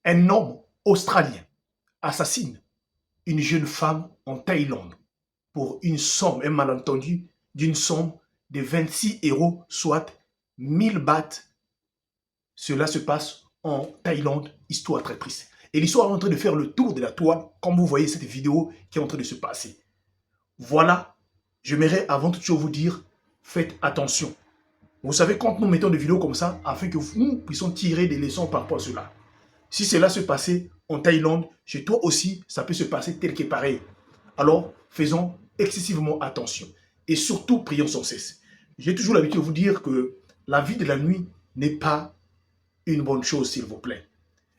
Un homme australien assassine une jeune femme en Thaïlande pour une somme, un malentendu, d'une somme de 26 euros, soit 1000 bahts. Cela se passe en Thaïlande, histoire très triste. Et l'histoire est en train de faire le tour de la toile, comme vous voyez cette vidéo qui est en train de se passer. Voilà, j'aimerais avant toute chose vous dire, faites attention. Vous savez, quand nous mettons des vidéos comme ça, afin que nous puissions tirer des leçons par rapport à cela. Si cela se passait en Thaïlande, chez toi aussi, ça peut se passer tel que pareil. Alors, faisons excessivement attention. Et surtout, prions sans cesse. J'ai toujours l'habitude de vous dire que la vie de la nuit n'est pas une bonne chose, s'il vous plaît.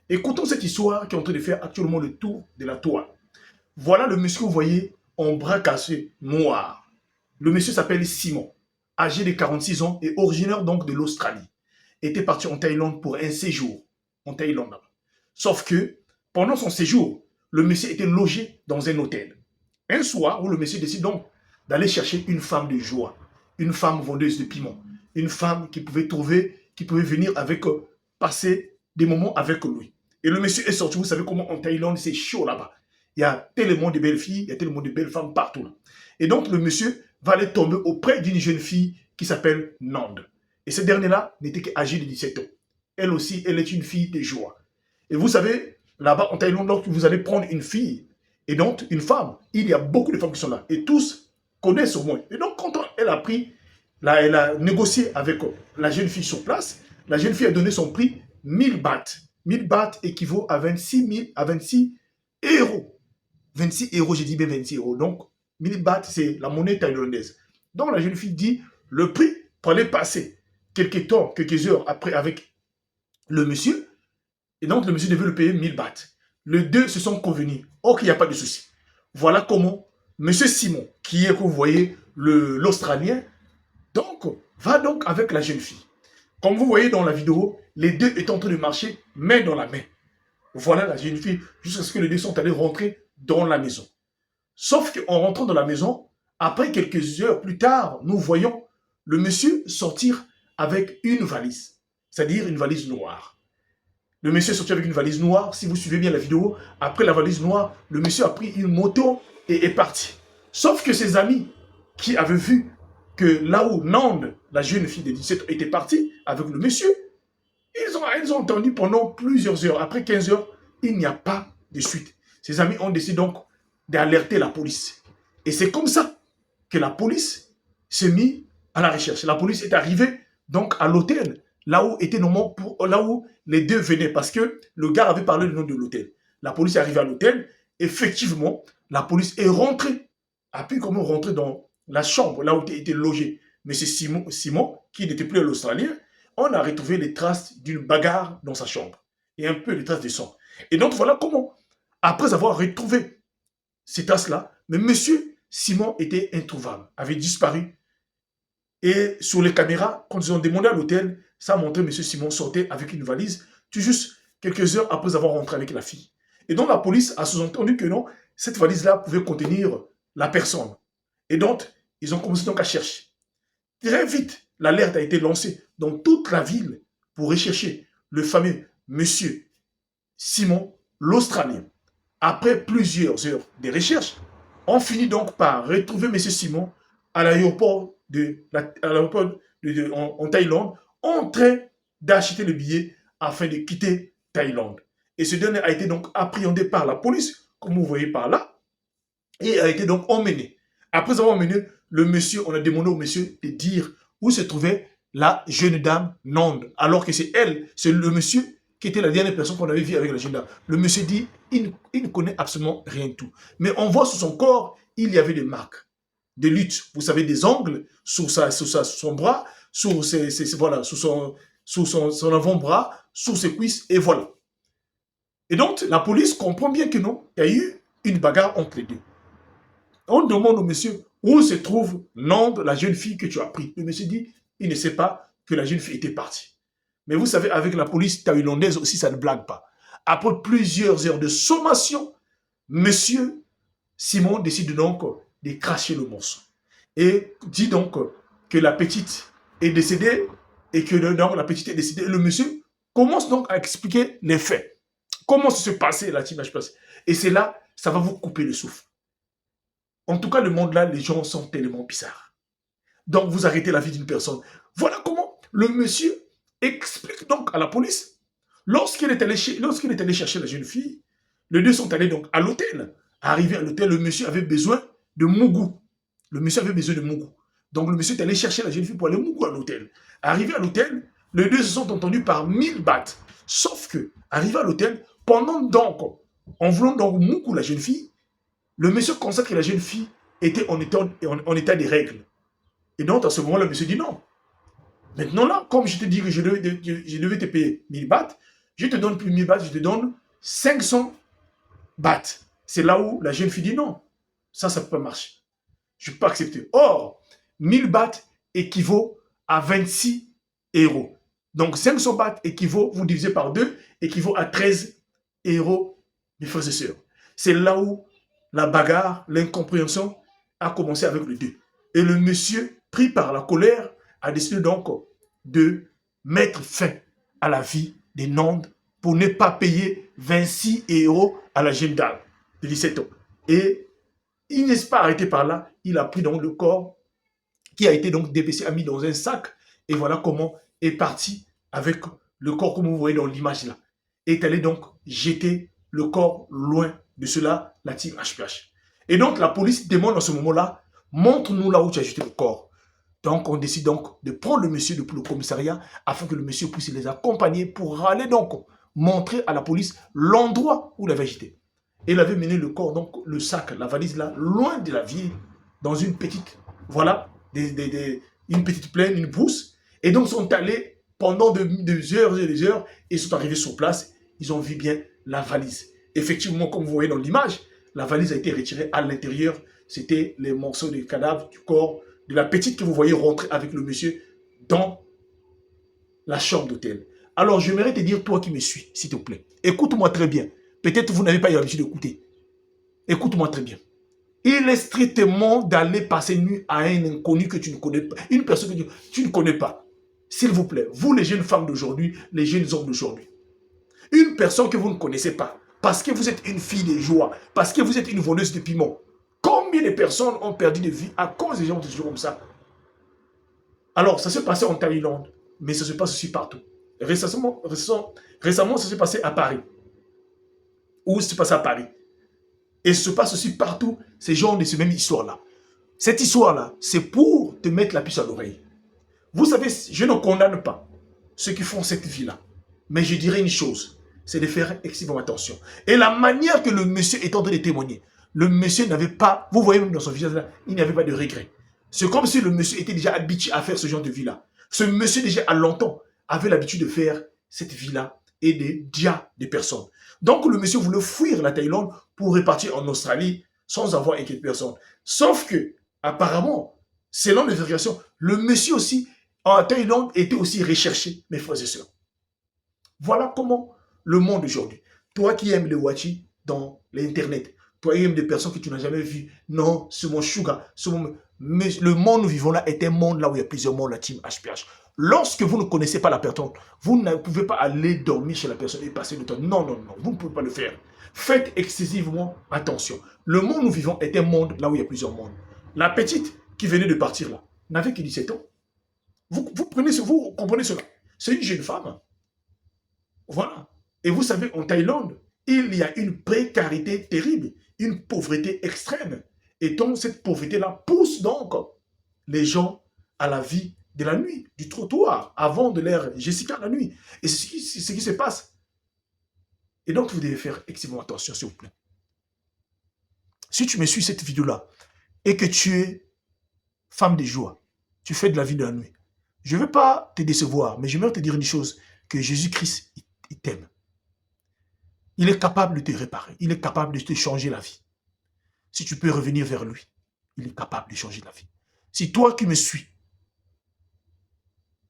Écoutons cette histoire qui est en train de faire actuellement le tour de la toile. Voilà le monsieur que vous voyez en bras cassé, noir. Le monsieur s'appelle Simon, âgé de 46 ans et originaire donc de l'Australie. Était parti en Thaïlande pour un séjour. En Thaïlande. Sauf que, pendant son séjour, le monsieur était logé dans un hôtel. Un soir où le monsieur décide donc d'aller chercher une femme de joie, une femme vendeuse de piment, une femme qui pouvait trouver, qui pouvait venir avec, passer des moments avec lui. Et le monsieur est sorti, vous savez comment en Thaïlande c'est chaud là-bas. Il y a tellement de belles filles, il y a tellement de belles femmes partout là. Et donc le monsieur va aller tomber auprès d'une jeune fille qui s'appelle Nand. Et cette dernière-là n'était qu'âgée de 17 ans. Elle aussi, elle est une fille de joie. Et vous savez, là-bas en Thaïlande, lorsque vous allez prendre une fille et donc une femme, il y a beaucoup de femmes qui sont là. Et tous connaissent au moins. Et donc quand elle a pris, là, elle a négocié avec la jeune fille sur place, la jeune fille a donné son prix 1000 bahts. 1000 bahts équivaut à 26 000, à 26 euros. 26 euros, j'ai dit bien 26 euros. Donc 1000 bahts, c'est la monnaie thaïlandaise. Donc la jeune fille dit, le prix pour aller passer quelques temps, quelques heures après avec le monsieur, et donc le monsieur devait le payer 1000 bahts. Les deux se sont convenus. Ok, il n'y a pas de souci. Voilà comment monsieur Simon, qui est, que vous voyez, l'Australien, donc, va donc avec la jeune fille. Comme vous voyez dans la vidéo, les deux étaient en train de marcher main dans la main. Voilà la jeune fille, jusqu'à ce que les deux sont allés rentrer dans la maison. Sauf qu'en rentrant dans la maison, après quelques heures plus tard, nous voyons le monsieur sortir avec une valise, c'est-à-dire une valise noire. Le monsieur est sorti avec une valise noire. Si vous suivez bien la vidéo, après la valise noire, le monsieur a pris une moto et est parti. Sauf que ses amis qui avaient vu que là où Nand, la jeune fille de 17 ans, était partie avec le monsieur, ils ont entendu pendant plusieurs heures. Après 15 heures, il n'y a pas de suite. Ses amis ont décidé donc d'alerter la police. Et c'est comme ça que la police s'est mise à la recherche. La police est arrivée donc à l'hôtel, là où était normalement là où les deux venaient, parce que le gars avait parlé du nom de l'hôtel. La police est arrivée à l'hôtel. Effectivement, la police est rentrée, a pu comment rentrer dans la chambre là où était logé M. Simon, qui n'était plus l'Australien. On a retrouvé les traces d'une bagarre dans sa chambre et un peu les traces de sang. Et donc voilà comment, après avoir retrouvé ces traces-là, mais M. Simon était introuvable, avait disparu. Et sur les caméras, quand ils ont demandé à l'hôtel, ça a montré M. Simon sortait avec une valise, tout juste quelques heures après avoir rentré avec la fille. Et donc la police a sous-entendu que non, cette valise-là pouvait contenir la personne. Et donc, ils ont commencé donc à chercher. Très vite, l'alerte a été lancée dans toute la ville pour rechercher le fameux monsieur Simon, l'Australien. Après plusieurs heures de recherche, on finit donc par retrouver monsieur Simon à l'aéroport en Thaïlande, en train d'acheter le billet afin de quitter Thaïlande. Et ce dernier a été donc appréhendé par la police, comme vous voyez par là, et a été donc emmené. Après avoir emmené le monsieur, on a demandé au monsieur de dire où se trouvait la jeune dame Nand, alors que c'est elle, c'est le monsieur qui était la dernière personne qu'on avait vue avec la jeune dame. Le monsieur dit, il ne connaît absolument rien de tout. Mais on voit sur son corps, il y avait des marques, des luttes, vous savez, des ongles sur son bras, voilà, sur son avant-bras, sur ses cuisses, et voilà. Et donc, la police comprend bien que non, il y a eu une bagarre entre les deux. On demande au monsieur où se trouve Nand, la jeune fille que tu as pris. Le monsieur dit, il ne sait pas que la jeune fille était partie. Mais vous savez, avec la police thaïlandaise aussi, ça ne blague pas. Après plusieurs heures de sommation, monsieur Simon décide donc de cracher le morceau. Et dit donc que la petite est décédée et que donc, la petite est décédée. Et le monsieur commence donc à expliquer les faits. Comment ça se passait la team HPH? Et c'est là, ça va vous couper le souffle. En tout cas, le monde là, les gens sont tellement bizarres. Donc, vous arrêtez la vie d'une personne. Voilà comment le monsieur explique donc à la police. Lorsqu'il est allé chercher la jeune fille, les deux sont allés donc à l'hôtel. Arrivé à l'hôtel, le monsieur avait besoin de Mougou. Le monsieur avait besoin de Mougou. Donc, le monsieur est allé chercher la jeune fille pour aller Mougou à l'hôtel. Arrivé à l'hôtel, les deux se sont entendus par 1000 bahts. Sauf que, arrivé à l'hôtel, pendant donc, en voulant donc Mougou la jeune fille, le monsieur constate que la jeune fille était en état des règles. Et donc, à ce moment-là, le monsieur dit non. Maintenant, là, comme je te dis que je devais te payer 1000 bahts, je te donne plus 1000 bahts, je te donne 500 bahts. C'est là où la jeune fille dit non. Ça ne peut pas marcher. Je ne peux pas accepter. Or, 1000 bahts équivaut à 26 euros. Donc, 500 bahts équivaut, vous divisez par 2, équivaut à 13 euros, mes frères et sœurs. C'est là où la bagarre, l'incompréhension a commencé avec le 2. Et le monsieur, pris par la colère, a décidé donc de mettre fin à la vie des Nandes pour ne pas payer 26 euros à la jeune dame de 17 ans. Et il n'est pas arrêté par là, il a pris donc le corps qui a été donc dépecé, a mis dans un sac, et voilà comment est parti avec le corps comme vous voyez dans l'image là. Est allé donc jeter le corps loin de cela, la team HPH. Et donc la police demande en ce moment-là, montre-nous là où tu as jeté le corps. Donc on décide donc de prendre le monsieur depuis le commissariat afin que le monsieur puisse les accompagner pour aller donc montrer à la police l'endroit où il avait jeté. Et il avait mené le corps, donc le sac, la valise là, loin de la ville, dans une petite, voilà, une petite plaine, une brousse. Et donc, ils sont allés pendant des heures et des heures, et ils sont arrivés sur place, ils ont vu bien la valise. Effectivement, comme vous voyez dans l'image, la valise a été retirée à l'intérieur. C'était les morceaux du cadavre, du corps, de la petite que vous voyez rentrer avec le monsieur dans la chambre d'hôtel. Alors, j'aimerais te dire, toi qui me suis, s'il te plaît, écoute-moi très bien. Peut-être vous n'avez pas l'habitude d'écouter. Écoute-moi très bien. Il est strictement d'aller passer une nuit à un inconnu que tu ne connais pas, une personne que tu ne connais pas. S'il vous plaît, vous les jeunes femmes d'aujourd'hui, les jeunes hommes d'aujourd'hui, une personne que vous ne connaissez pas, parce que vous êtes une fille de joie, parce que vous êtes une voleuse de piment. Combien de personnes ont perdu de vie à cause des gens de comme ça? Alors, ça s'est passé en Thaïlande, mais ça se passe aussi partout. Récemment ça s'est passé à Paris. Où ça s'est passé à Paris. Et ça se passe aussi partout, ces genres de ces mêmes histoires-là. Cette histoire-là, c'est pour te mettre la puce à l'oreille. Vous savez, je ne condamne pas ceux qui font cette vie-là. Mais je dirais une chose, c'est de faire extrêmement attention. Et la manière que le monsieur est en train de témoigner, le monsieur n'avait pas, vous voyez même dans son visage-là, il n'avait pas de regret. C'est comme si le monsieur était déjà habitué à faire ce genre de vie-là. Ce monsieur déjà à longtemps avait l'habitude de faire cette vie-là et de dia des personnes. Donc le monsieur voulait fuir la Thaïlande pour repartir en Australie sans avoir inquiété personne. Sauf que, apparemment, selon les vérifications, le monsieur aussi, en Thaïlande, était aussi recherché, mes frères et sœurs. Voilà comment le monde aujourd'hui. Toi qui aimes les watchis dans l'internet, toi qui aimes des personnes que tu n'as jamais vues, non, c'est mon sugar, mais le monde où nous vivons là est un monde là où il y a plusieurs mondes, la team HPH. Lorsque vous ne connaissez pas la personne, vous ne pouvez pas aller dormir chez la personne et passer le temps. Non, non, non, vous ne pouvez pas le faire. Faites excessivement attention. Le monde où nous vivons est un monde là où il y a plusieurs mondes. La petite qui venait de partir là n'avait que 17 ans. Vous comprenez cela. C'est une jeune femme. Voilà. Et vous savez, en Thaïlande, il y a une précarité terrible, une pauvreté extrême. Et donc, cette pauvreté-là pousse donc les gens à la vie de la nuit, du trottoir, avant de l'ère Jessica la nuit. Et c'est ce qui se passe. Et donc, vous devez faire extrêmement attention, s'il vous plaît. Si tu me suis cette vidéo-là et que tu es femme de joie, tu fais de la vie de la nuit, je ne veux pas te décevoir, mais j'aimerais te dire une chose, que Jésus-Christ, il t'aime. Il est capable de te réparer. Il est capable de te changer la vie. Si tu peux revenir vers lui, il est capable de changer la vie. Si toi qui me suis,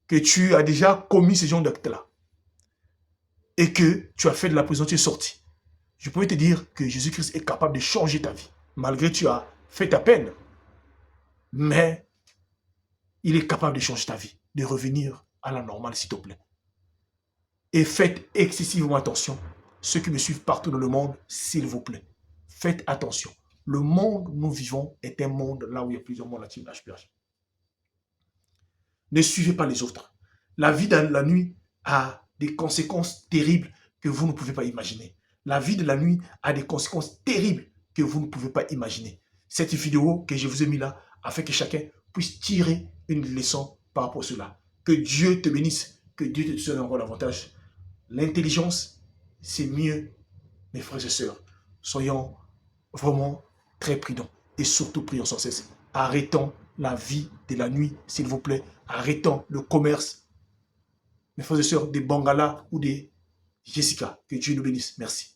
que tu as déjà commis ce genre d'acte-là, et que tu as fait de la prison, tu es sorti, je peux te dire que Jésus-Christ est capable de changer ta vie, malgré que tu as fait ta peine. Mais il est capable de changer ta vie, de revenir à la normale, s'il te plaît. Et faites excessivement attention ceux qui me suivent partout dans le monde, s'il vous plaît, faites attention. Le monde où nous vivons est un monde là où il y a plusieurs mondes actifs d'HPH. Ne suivez pas les autres. La vie dans la nuit a des conséquences terribles que vous ne pouvez pas imaginer. La vie de la nuit a des conséquences terribles que vous ne pouvez pas imaginer. Cette vidéo que je vous ai mis là, afin que chacun puisse tirer une leçon par rapport à cela. Que Dieu te bénisse, que Dieu te donne encore davantage. L'intelligence, c'est mieux, mes frères et sœurs. Soyons vraiment très prudents et surtout prions sans cesse. Arrêtons la vie de la nuit, s'il vous plaît. Arrêtons le commerce, mes frères et sœurs, des Bangala ou des Jessica. Que Dieu nous bénisse. Merci.